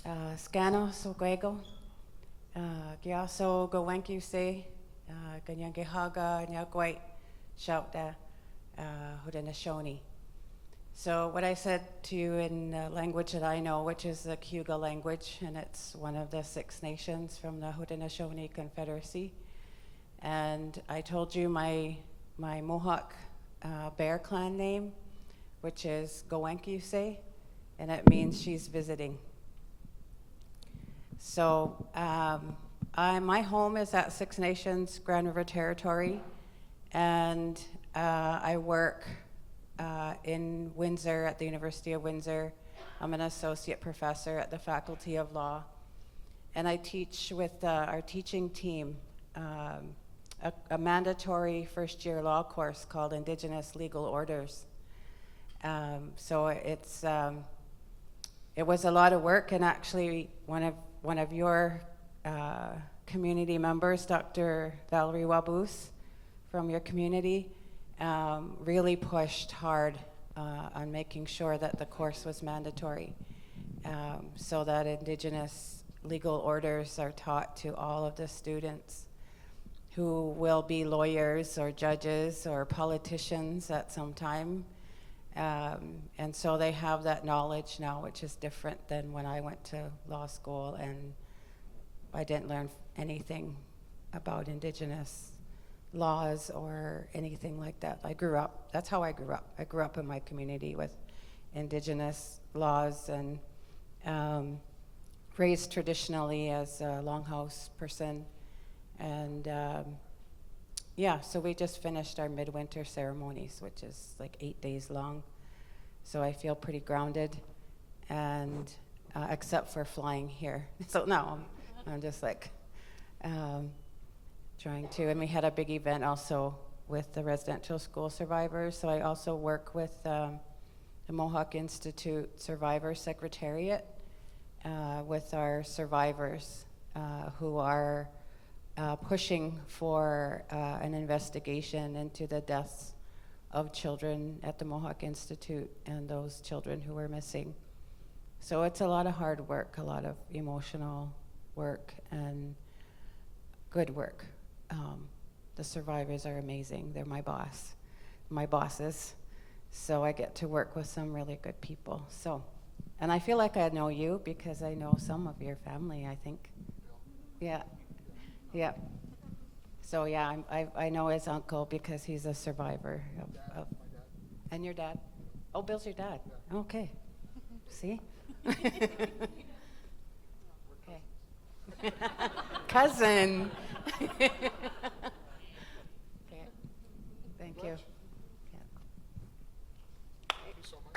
Scano Sogwego, Giaso Gowenki Se, Ganyangihaga, Nyagwait, Shoutda, Haudenosaunee. So what I said to you in the language that I know, which is the Cayuga language, and it's one of the 6 nations from the Haudenosaunee Confederacy. And I told you my Mohawk Bear Clan name, which is Gowenkiuse, and it means she's visiting. So my home is at 6 Nations Grand River Territory, and I work in Windsor at the University of Windsor. I'm an associate professor at the Faculty of Law, and I teach with our teaching team a mandatory first-year law course called Indigenous Legal Orders. So it was a lot of work, and actually one of your community members, Dr. Valerie Wabus from your community, really pushed hard on making sure that the course was mandatory, so that Indigenous legal orders are taught to all of the students who will be lawyers or judges or politicians at some time. And so they have that knowledge now, which is different than when I went to law school and I didn't learn anything about Indigenous laws or anything like that. That's how I grew up. I grew up in my community with Indigenous laws and raised traditionally as a longhouse person. And so we just finished our midwinter ceremonies, which is like 8 days long. So I feel pretty grounded, and except for flying here. So now I'm just like trying to. And we had a big event also with the residential school survivors. So I also work with the Mohawk Institute Survivor Secretariat with our survivors who are pushing for an investigation into the deaths of children at the Mohawk Institute and those children who were missing. So it's a lot of hard work, a lot of emotional work and good work. The survivors are amazing. They're my bosses. So I get to work with some really good people. So, and I feel like I know you because I know some of your family, I think. Yeah. Yeah. So yeah, I know his uncle because he's a survivor of and your dad? Oh, Bill's your dad. Yeah. Okay. See? Okay. Cousin. Okay. Thank you. Yeah. Thank you so much.